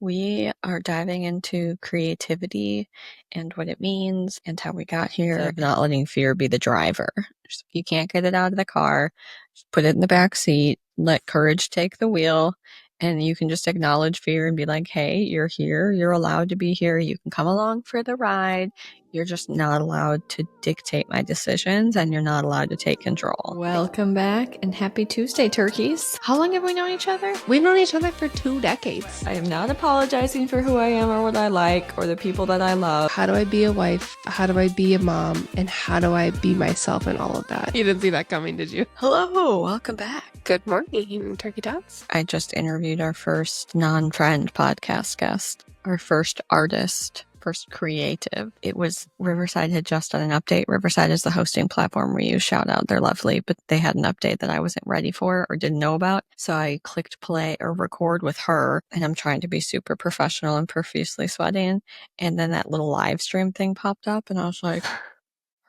We are diving into creativity and what it means and how we got here. So not letting fear be the driver. If you can't get it out of the car, just put it in the back seat, let courage take the wheel, and you can just acknowledge fear and be like, hey, you're here. You're allowed to be here. You can come along for the ride. You're just not allowed to dictate my decisions, and you're not allowed to take control. Welcome back, and happy Tuesday, turkeys. How long have we known each other? We've known each other for 2 decades. I am not apologizing for who I am or what I like or the people that I love. How do I be a wife? How do I be a mom? And how do I be myself and all of that? You didn't see that coming, did you? Hello, welcome back. Good morning, Turkey Tots. I just interviewed our first non-friend podcast guest, our first artist, first creative. It was Riverside had just done an update. Riverside is the hosting platform we use. Shout out, they're lovely, but they had an update that I wasn't ready for or didn't know about. So I clicked play or record with her, and I'm trying to be super professional and profusely sweating. And then that little live stream thing popped up, and I was like,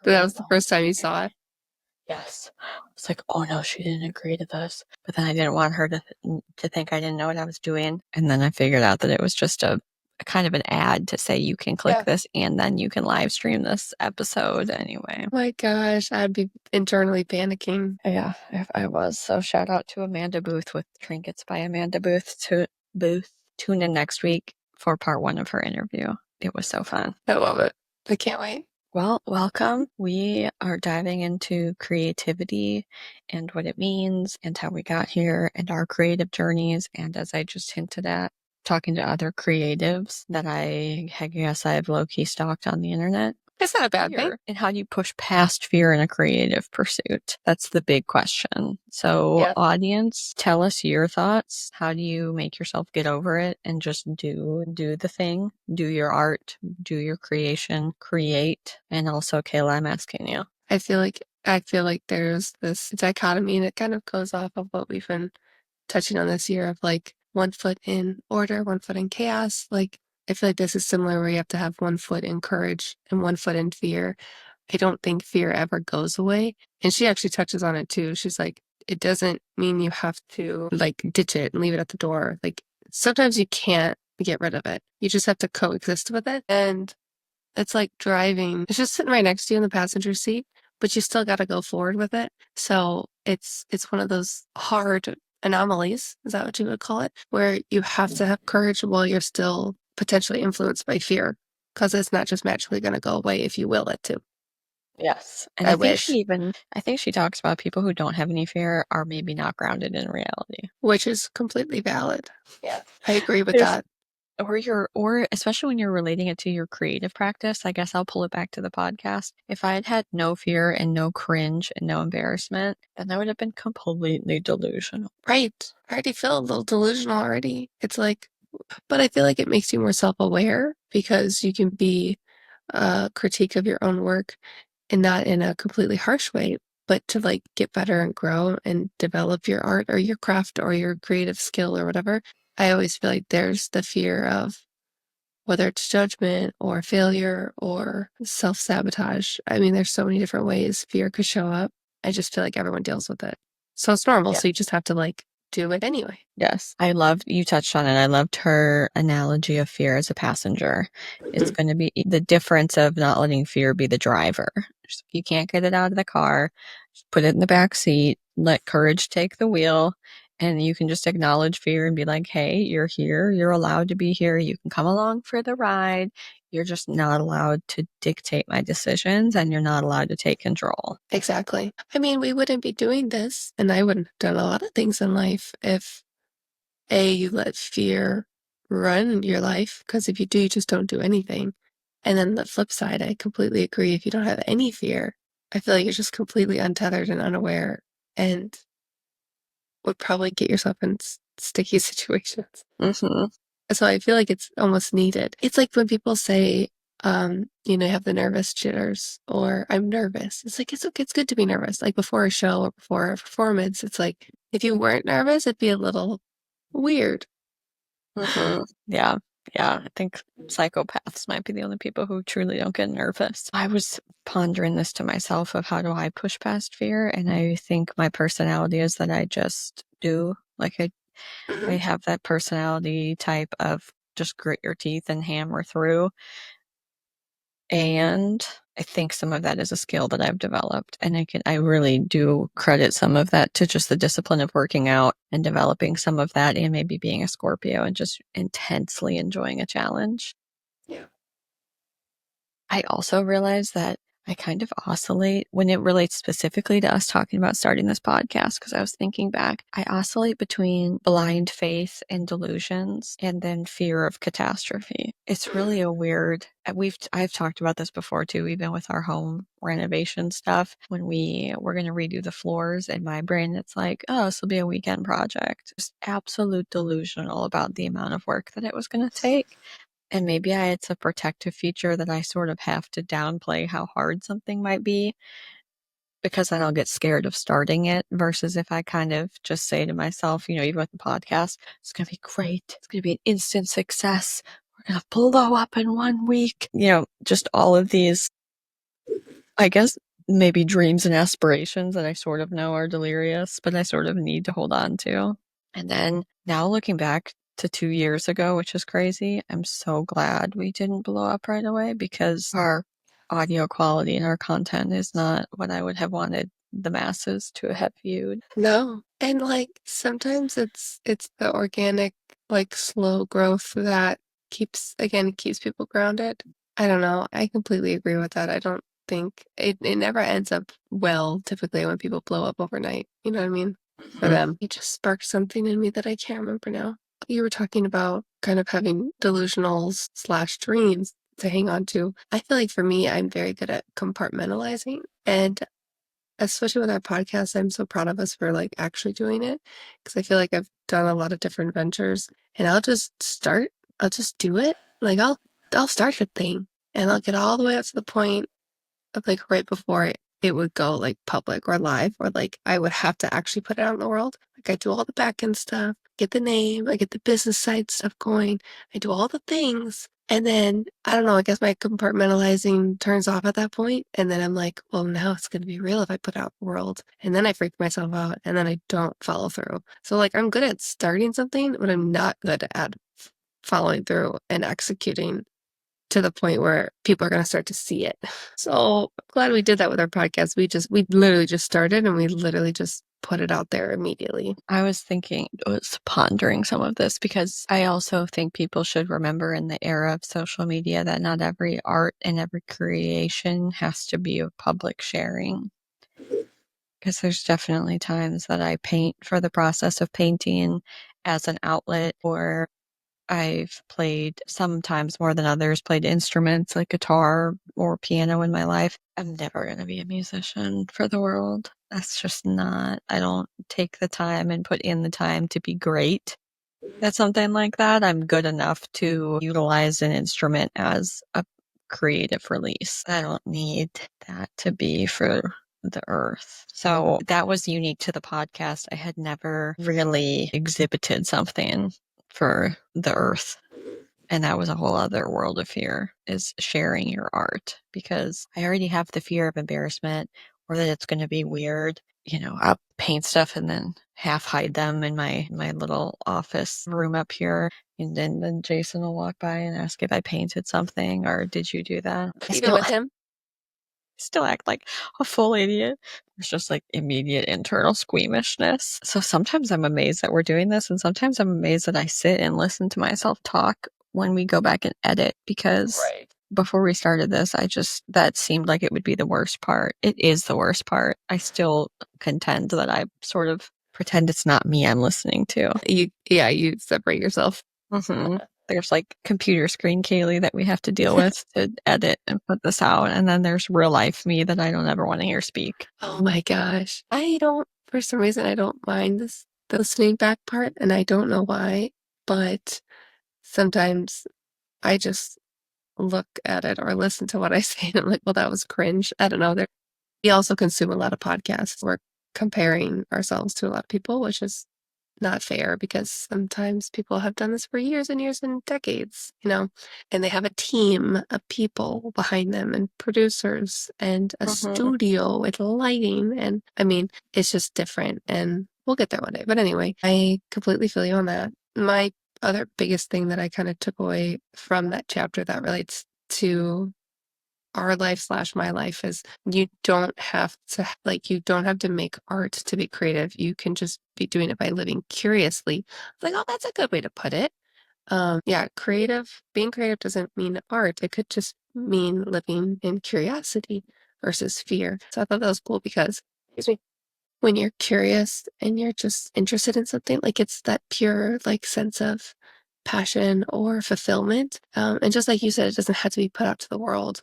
That was the first time you saw it? yes. It's like, oh no, she didn't agree to this. But then I didn't want her to think I didn't know what I was doing. And then I figured out that it was just a kind of an ad to say you can click this and then you can live stream this episode anyway. Oh my gosh, I'd be internally panicking. Yeah, I was. So shout out to Amanda Booth with Trinkets by Amanda Booth. Tune in next week for part 1 of her interview. It was so fun. I love it. I can't wait. Well, welcome. We are diving into creativity and what it means and how we got here and our creative journeys. And as I just hinted at, talking to other creatives that I guess I've low-key stalked on the internet. It's not a bad thing. And how do you push past fear in a creative pursuit? That's the big question. So audience, tell us your thoughts. How do you make yourself get over it and just do the thing? Do your art, do your creation, create. And also, Kayla, I'm asking you. I feel like there's this dichotomy, and it kind of goes off of what we've been touching on this year of like 1 foot in order, 1 foot in chaos. Like, I feel like this is similar where you have to have 1 foot in courage and 1 foot in fear. I don't think fear ever goes away. And she actually touches on it too. She's like, it doesn't mean you have to like ditch it and leave it at the door. Like, sometimes you can't get rid of it. You just have to coexist with it. And it's like driving. It's just sitting right next to you in the passenger seat, but you still got to go forward with it. So it's one of those hard anomalies, is that what you would call it, where you have to have courage while you're still potentially influenced by fear, because it's not just magically going to go away if you will it to. Yes. And I think she talks about people who don't have any fear are maybe not grounded in reality, which is completely valid. Yeah, I agree with that. Or especially when you're relating it to your creative practice. I guess I'll pull it back to the podcast. If I had had no fear and no cringe and no embarrassment, then I would have been completely delusional. Right. I already feel a little delusional already. It's like, but I feel like it makes you more self-aware because you can be a critique of your own work and not in a completely harsh way, but to like get better and grow and develop your art or your craft or your creative skill or whatever. I always feel like there's the fear of whether it's judgment or failure or self-sabotage. I mean, there's so many different ways fear could show up. I just feel like everyone deals with it. So it's normal. Yeah. So you just have to like do it anyway. Yes. You touched on it. I loved her analogy of fear as a passenger. It's going to be the difference of not letting fear be the driver. If you can't get it out of the car, just put it in the back seat, let courage take the wheel. And you can just acknowledge fear and be like, hey, you're here. You're allowed to be here. You can come along for the ride. You're just not allowed to dictate my decisions, and you're not allowed to take control. Exactly. I mean, we wouldn't be doing this, and I wouldn't have done a lot of things in life if, you let fear run your life. Because if you do, you just don't do anything. And then the flip side, I completely agree. If you don't have any fear, I feel like you're just completely untethered and unaware and would probably get yourself in sticky situations. Mm-hmm. So I feel like it's almost needed. It's like when people say, you have the nervous jitters or I'm nervous. It's like, it's good to be nervous. Like before a show or before a performance, it's like, if you weren't nervous, it'd be a little weird. Mm-hmm. Yeah. I think psychopaths might be the only people who truly don't get nervous. I was pondering this to myself of how do I push past fear? And I think my personality is that I just do. Like I have that personality type of just grit your teeth and hammer through. And I think some of that is a skill that I've developed. And I really do credit some of that to just the discipline of working out and developing some of that, and maybe being a Scorpio and just intensely enjoying a challenge. Yeah. I also realized that I kind of oscillate when it relates specifically to us talking about starting this podcast, because I was thinking back, I oscillate between blind faith and delusions and then fear of catastrophe. It's really a weird, I've talked about this before too, even with our home renovation stuff. When we were going to redo the floors, in my brain, it's like, oh, this will be a weekend project. Just absolute delusional about the amount of work that it was going to take. And maybe it's a protective feature that I sort of have to downplay how hard something might be, because then I'll get scared of starting it, versus if I kind of just say to myself, even with the podcast, it's going to be great. It's going to be an instant success. We're going to blow up in 1 week. Just all of these, I guess, maybe dreams and aspirations that I sort of know are delirious, but I sort of need to hold on to. And then now looking back to 2 years ago, which is crazy, I'm so glad we didn't blow up right away, because our audio quality and our content is not what I would have wanted the masses to have viewed. No. And sometimes it's the organic, slow growth that keeps people grounded. I don't know. I completely agree with that. I don't think it never ends up well, typically, when people blow up overnight. You know what I mean? For them. It just sparked something in me that I can't remember now. You were talking about kind of having delusionals / dreams to hang on to. I feel like for me, I'm very good at compartmentalizing, and especially with our podcast, I'm so proud of us for actually doing it, because I feel like I've done a lot of different ventures, and I'll just do it. I'll start a thing, and I'll get all the way up to the point of right before it would go public or live, or I would have to actually put it out in the world. I do all the back end stuff, get the name, I get the business side stuff going, I do all the things. And then, I don't know, I guess my compartmentalizing turns off at that point. And then I'm like, well, now it's going to be real if I put it out in the world. And then I freak myself out, and then I don't follow through. So I'm good at starting something, but I'm not good at following through and executing to the point where people are going to start to see it. So I'm glad we did that with our podcast. We literally just started, and we literally just put it out there immediately. I was pondering some of this, because I also think people should remember, in the era of social media, that not every art and every creation has to be of public sharing. Because there's definitely times that I paint for the process of painting as an outlet, or I've played, sometimes more than others, played instruments like guitar or piano in my life. I'm never going to be a musician for the world. That's just not, I don't take the time and put in the time to be great at something like that. I'm good enough to utilize an instrument as a creative release. I don't need that to be for the earth. So that was unique to the podcast. I had never really exhibited something for the earth. And that was a whole other world of fear, is sharing your art, because I already have the fear of embarrassment, or that it's going to be weird. I'll paint stuff and then half hide them in my little office room up here. And then Jason will walk by and ask if I painted something, or did you do that? Even with him? Still act like a full idiot. There's just immediate internal squeamishness. So sometimes I'm amazed that we're doing this, and sometimes I'm amazed that I sit and listen to myself talk when we go back and edit, because before we started this, that seemed like it would be the worst part. It is the worst part. I still contend that I sort of pretend it's not me I'm listening to. You separate yourself. Mm-hmm. There's computer screen Kailey that we have to deal with to edit and put this out. And then there's real life me that I don't ever want to hear speak. Oh my gosh. For some reason, I don't mind the listening back part, and I don't know why, but sometimes I just look at it or listen to what I say, and I'm like, well, that was cringe. I don't know. We also consume a lot of podcasts. We're comparing ourselves to a lot of people, which is not fair, because sometimes people have done this for years and years and decades, and they have a team of people behind them, and producers, and a studio with lighting. And I mean, it's just different, and we'll get there one day. But anyway, I completely feel you on that. My other biggest thing that I kind of took away from that chapter that relates to our life slash my life is you don't have to you don't have to make art to be creative. You can just be doing it by living curiously. Like, oh, that's a good way to put it. Yeah, being creative doesn't mean art. It could just mean living in curiosity versus fear. So I thought that was cool because, excuse me, when you're curious and you're just interested in something, like it's that pure sense of passion or fulfillment. And just like you said, it doesn't have to be put out to the world.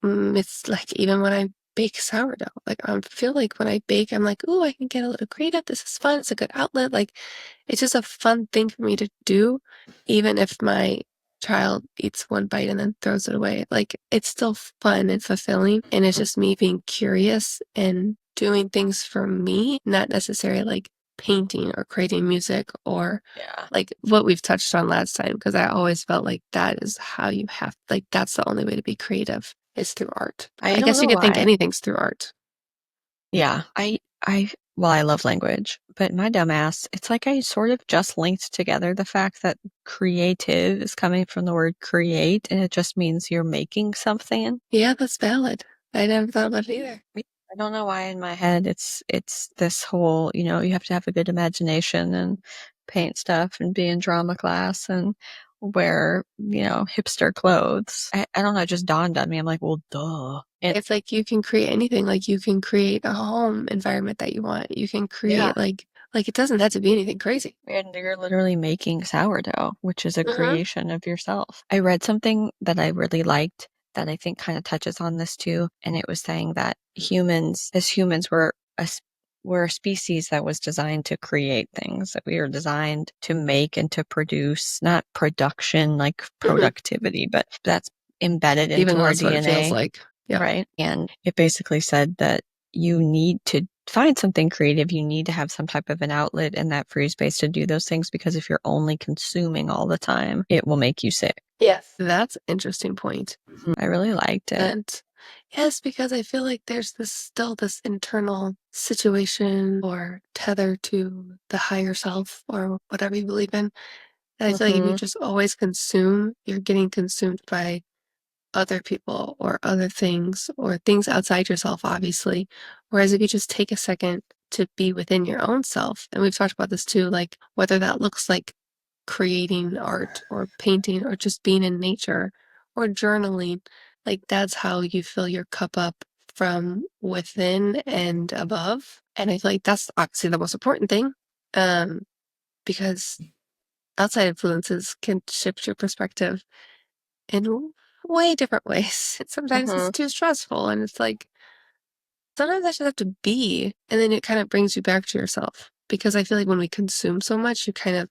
It's like even when I bake sourdough, like I feel like when I bake, I'm like, oh, I can get a little creative. This is fun. It's a good outlet. Like it's just a fun thing for me to do, even if my child eats one bite and then throws it away. Like it's still fun and fulfilling. And it's just me being curious and doing things for me, not necessarily like painting or creating music or Yeah. like what we've touched on last time, because I always felt like that is how you have, like, that's the only way to be creative is through art. I I don't guess you know could think why. anything's through art. Yeah. Well, I love language, but my dumbass, it's like I sort of just linked together the fact that creative is coming from the word create, and it just means you're making something. Yeah, that's valid. I never thought about it either. I don't know why in my head it's this whole, you have to have a good imagination and paint stuff and be in drama class and wear, hipster clothes. I don't know, it just dawned on me. I'm like, well, duh. And It's like you can create anything. Like you can create a home environment that you want. You can yeah, create like it doesn't have to be anything crazy. and you're literally making sourdough, which is a Uh-huh. creation of yourself. I read something that I really liked that I think kind of touches on this too, and it was saying that as humans, we're a species that was designed to create things, that we are designed to make and to produce, not production like Mhm. productivity, but that's embedded Even into though our that's what it feels DNA, like. Yeah. right? And it basically said that you need to find something creative. You need to have some type of an outlet and that free space to do those things, because if you're only consuming all the time, it will make you sick. Yes. That's an interesting point. I really liked it. And yes, because I feel like there's still this internal situation or tether to the higher self or whatever you believe in. And I feel like if you Hmm. just always consume, you're getting consumed by other people or other things or things outside yourself, obviously. Whereas if you just take a second to be within your own self, and we've talked about this too, like whether that looks like creating art or painting or just being in nature or journaling, like that's how you fill your cup up from within and above. And I feel like that's obviously the most important thing. Um, because outside influences can shift your perspective in way different ways. And sometimes Hmm. it's too stressful and it's like sometimes I just have to be and then it kind of brings you back to yourself. Because I feel like when we consume so much, you kind of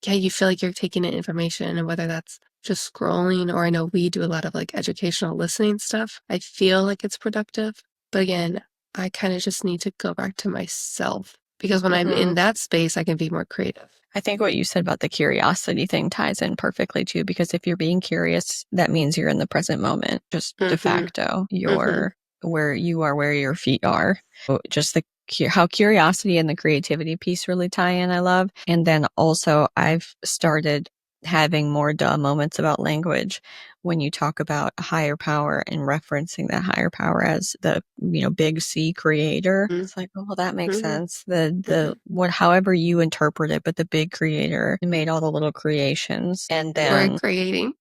yeah, you feel like you're taking in information and whether that's just scrolling or I know we do a lot of like educational listening stuff. I feel like it's productive. But again, I kind of just need to go back to myself because when I'm Hmm. in that space, I can be more creative. I think what you said about the curiosity thing ties in perfectly too, because if you're being curious, that means you're in the present moment, just de Mm-hmm. facto. Mm-hmm. You're where you are, where your feet are. So just how curiosity and the creativity piece really tie in, I love. And then also, I've started having more duh moments about language when you talk about a higher power and referencing that higher power as the big C creator. It's like, oh, well, that makes Mm-hmm. sense. The Mm-hmm. what however you interpret it, but the big creator made all the little creations, and We're then creating.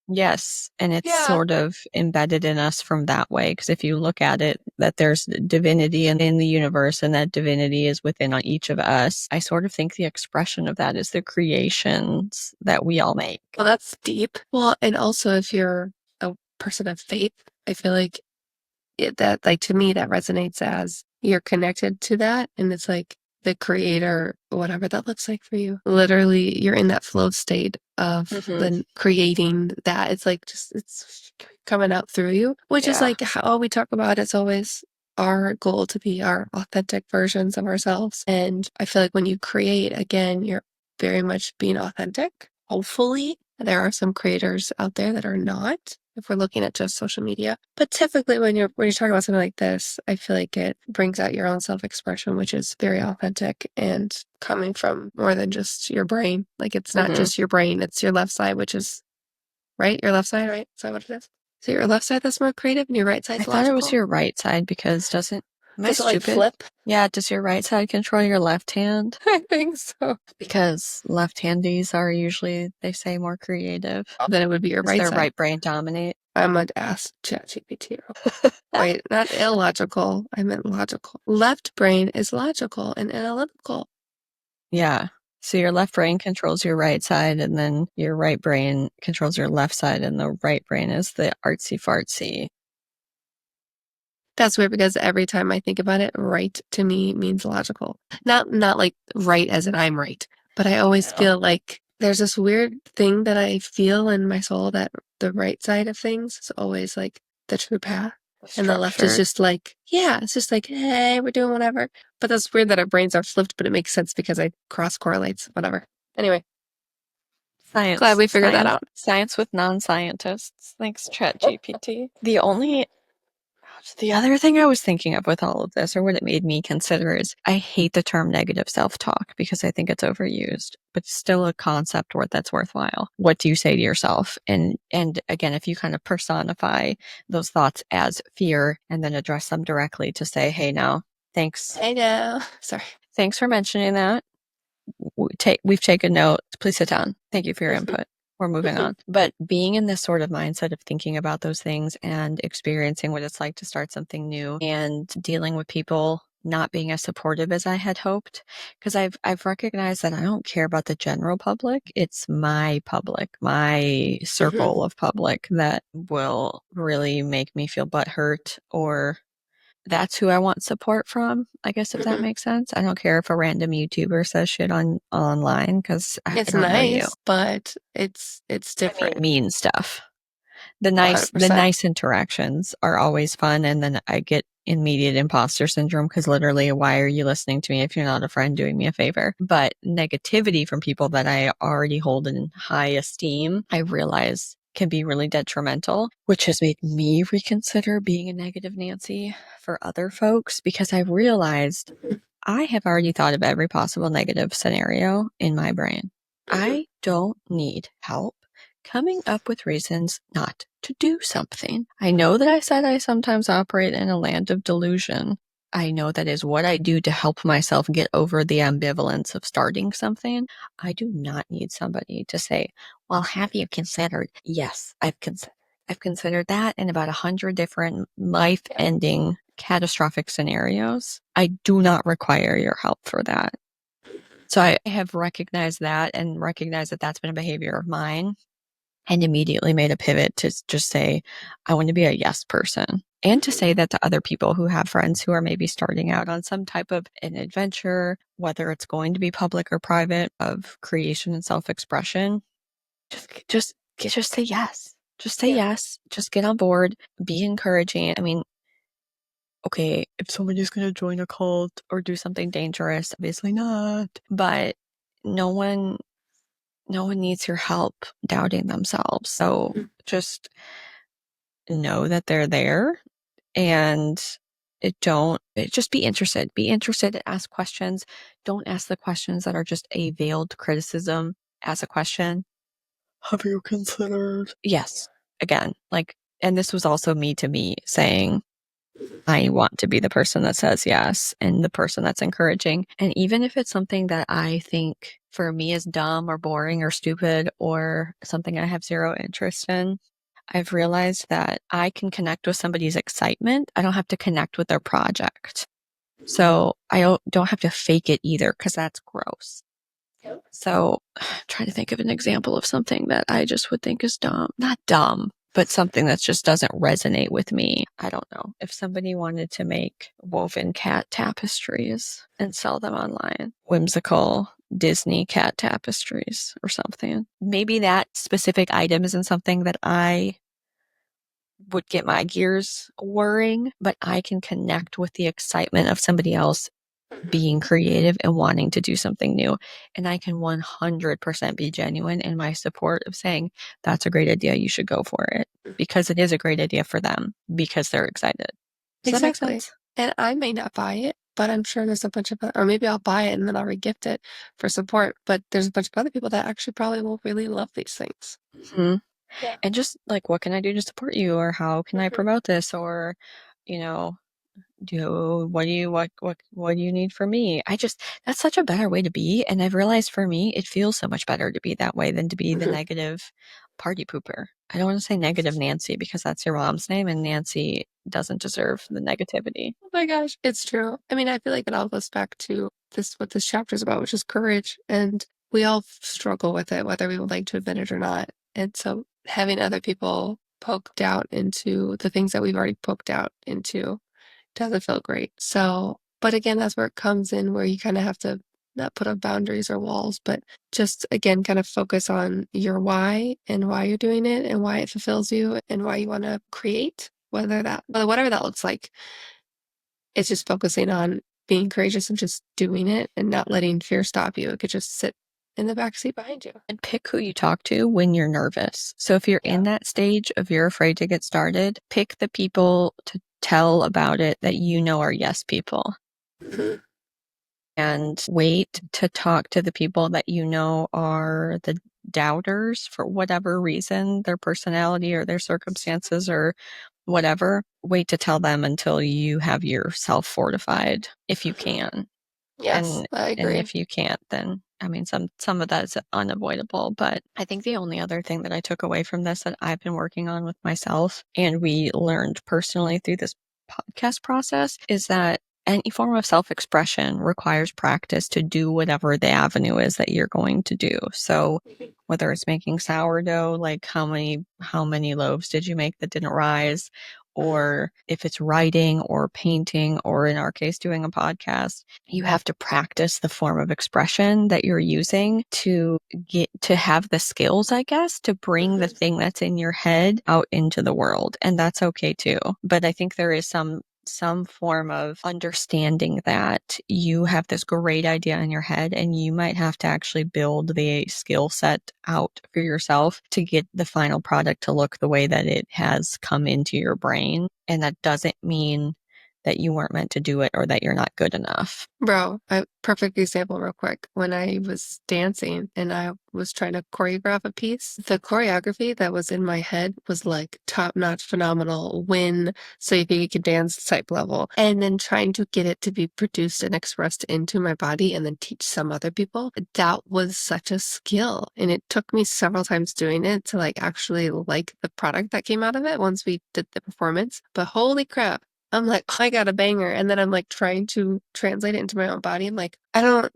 yes, and it's Yeah. sort of embedded in us from that way. Because if you look at it, that there's divinity in the universe, and that divinity is within each of us. I sort of think the expression of that is the creations that we all make. Well, that's deep. Well, and also if you're a person of faith, I feel like that like to me that resonates as you're connected to that and it's like the creator whatever that looks like for you literally you're in that flow state of Hmm. then creating that it's like just it's coming out through you which is Yeah. like how we talk about it's always our goal to be our authentic versions of ourselves and I feel like when you create again you're very much being authentic hopefully there are some creators out there that are not if we're looking at just social media. But typically when you're talking about something like this, I feel like it brings out your own self-expression, which is very authentic and coming from more than just your brain. Like it's not just your brain, it's your left side, which is right? Your left side, right? Is that what it is? So your left side that's more creative and your right side's I thought it was logical? your right side because am I Does it like stupid? flip? Yeah, does your right side control your left hand? I think so. Because left-handies are usually, they say, more creative. Then it would be your Does right their side. right brain dominate? I'm gonna ask ChatGPT. Wait, not illogical. I meant logical. Left brain is logical and analytical. Yeah. So your left brain controls your right side, and then your right brain controls your left side, and the right brain is the artsy fartsy. That's weird because every time I think about it, right to me means logical. Not like right as in I'm right, but I always feel like there's this weird thing that I feel in my soul that the right side of things is always like the true path. And the left is just like, yeah, it's just like, hey, we're doing whatever. But that's weird that our brains are flipped, but it makes sense because I cross correlates, whatever. Anyway, Science. glad we figured that out. Science with non-scientists. Thanks, ChatGPT. The other thing I was thinking of with all of this, or what it made me consider, is I hate the term negative self-talk because I think it's overused, but still a concept that's worthwhile. What do you say to yourself? And again, if you kind of personify those thoughts as fear and then address them directly to say, hey, now, thanks. I know. Sorry. Thanks for mentioning that. We've taken note. Please sit down. Thank you for your input. We're moving on. But being in this sort of mindset of thinking about those things and experiencing what it's like to start something new and dealing with people not being as supportive as I had hoped, because I've recognized that I don't care about the general public. It's my public, my circle of public that will really make me feel butthurt, or that's who I want support from, I guess, if that makes sense. I don't care if a random YouTuber says shit online because I It's don't know you. nice, but it's different. Mean stuff. The 100%. nice interactions are always fun, and then I get immediate imposter syndrome because literally, why are you listening to me if you're not a friend doing me a favor? But negativity from people that I already hold in high esteem, I realize can be really detrimental, which has made me reconsider being a negative Nancy for other folks, because I realized I have already thought of every possible negative scenario in my brain. I don't need help coming up with reasons not to do something. I know that I said I sometimes operate in a land of delusion. I know that is what I do to help myself get over the ambivalence of starting something. I do not need somebody to say, well, have you considered? Yes, I've considered that in about 100 different life-ending catastrophic scenarios. I do not require your help for that. So I have recognized that and recognized that that's been a behavior of mine, and immediately made a pivot to just say, I want to be a yes person. And to say that to other people who have friends who are maybe starting out on some type of an adventure, whether it's going to be public or private, of creation and self-expression, just say yes. Just say yes. Just get on board. Be encouraging. I mean, okay, if somebody's going to join a cult or do something dangerous, obviously not. But no one needs your help doubting themselves. So just know that they're there, and just be interested. Be interested and ask questions. Don't ask the questions that are just a veiled criticism. Ask a question. Have you considered? Yes. Again, and this was also me to me saying, I want to be the person that says yes and the person that's encouraging. And even if it's something that I think for me is dumb or boring or stupid or something I have zero interest in, I've realized that I can connect with somebody's excitement. I don't have to connect with their project. So I don't have to fake it either, because that's gross. So I'm trying to think of an example of something that I just would think is dumb. Not dumb, but something that just doesn't resonate with me. I don't know. If somebody wanted to make woven cat tapestries and sell them online, whimsical Disney cat tapestries or something, maybe that specific item isn't something that I would get my gears whirring, but I can connect with the excitement of somebody else being creative and wanting to do something new. And I can 100% be genuine in my support of saying, that's a great idea. You should go for it, because it is a great idea for them because they're excited. Does that make Exactly. sense? And I may not buy it, but I'm sure there's a bunch of, or maybe I'll buy it and then I'll regift it for support. But there's a bunch of other people that actually probably will really love these things. Mhm. Yeah. And just like, what can I do to support you? Or how can I promote this? Or, you know, what do you need from me? That's such a better way to be. And I've realized for me, it feels so much better to be that way than to be the negative party pooper. I don't want to say negative Nancy because that's your mom's name, and Nancy doesn't deserve the negativity. Oh my gosh, it's true. I mean, I feel like it all goes back to this, what this chapter is about, which is courage. And we all struggle with it, whether we would like to admit it or not. And so having other people poked out into the things that we've already poked out into doesn't feel great. So, but again, that's where it comes in, where you kind of have to not put up boundaries or walls, but just again, kind of focus on your why and why you're doing it and why it fulfills you and why you want to create, whatever that looks like. It's just focusing on being courageous and just doing it and not letting fear stop you. It could just sit in the back seat behind you. And pick who you talk to when you're nervous. So if you're in that stage of you're afraid to get started, pick the people to tell about it that you know are yes people. And wait to talk to the people that you know are the doubters for whatever reason, their personality or their circumstances or whatever. Wait to tell them until you have yourself fortified, if you can. Yes, I And agree. if you can't, then I mean, some of that is unavoidable. But I think the only other thing that I took away from this that I've been working on with myself, and we learned personally through this podcast process, is that any form of self-expression requires practice to do whatever the avenue is that you're going to do. So whether it's making sourdough, like how many loaves did you make that didn't rise? Or if it's writing or painting, or in our case, doing a podcast, you have to practice the form of expression that you're using to get to have the skills, I guess, to bring the thing that's in your head out into the world. And that's okay too. But I think there is some form of understanding that you have this great idea in your head and you might have to actually build the skill set out for yourself to get the final product to look the way that it has come into your brain. And that doesn't mean that you weren't meant to do it or that you're not good enough. Bro, a perfect example real quick. When I was dancing and I was trying to choreograph a piece, the choreography that was in my head was like top-notch, phenomenal, win, so you think you can dance type level. And then trying to get it to be produced and expressed into my body and then teach some other people, that was such a skill. And it took me several times doing it to like actually like the product that came out of it once we did the performance. But holy crap. I'm like, oh, I got a banger. And then I'm like trying to translate it into my own body. I'm like,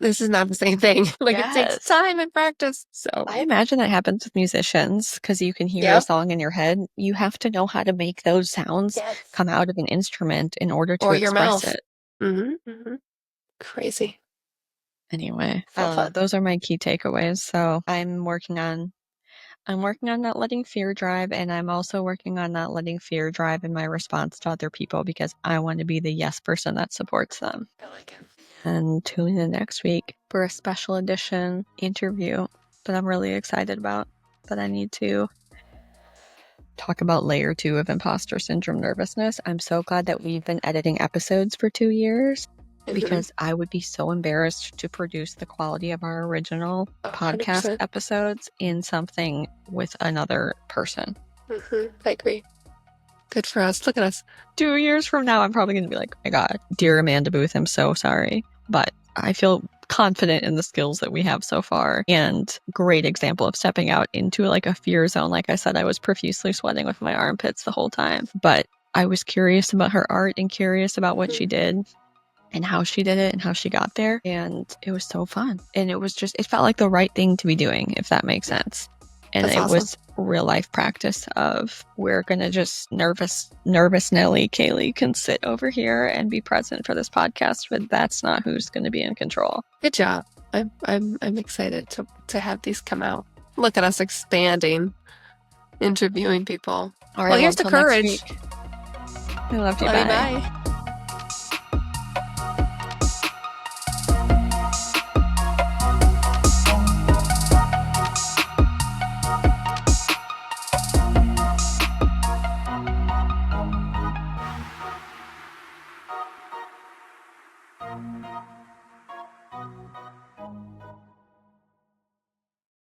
this is not the same thing. Like it takes time and practice. So I imagine that happens with musicians because you can hear a song in your head. You have to know how to make those sounds come out of an instrument in order to or your express mouth. it. Crazy. Anyway, So fun. those are my key takeaways. So I'm working on not letting fear drive, and I'm also working on not letting fear drive in my response to other people because I want to be the yes person that supports them. I like it. And tune in next week for a special edition interview that I'm really excited about, that I need to talk about layer 2 of imposter syndrome nervousness. I'm so glad that we've been editing episodes for 2 years. Because I would be so embarrassed to produce the quality of our original 100%. podcast episodes in something with another person. I agree. Good for us. Look at us. 2 years from now, I'm probably going to be like, oh my God, dear Amanda Booth, I'm so sorry. But I feel confident in the skills that we have so far, and great example of stepping out into like a fear zone. Like I said, I was profusely sweating with my armpits the whole time, but I was curious about her art and curious about what she did and how she did it and how she got there. And it was so fun. And it felt like the right thing to be doing, if that makes sense. And That's it awesome. was real life practice of, we're going to just nervous Nelly Kailey can sit over here and be present for this podcast, but that's not who's going to be in control. Good job. I'm excited to have these come out. Look at us expanding, interviewing people. All right, well, here's the courage. I love you. Bye. Bye.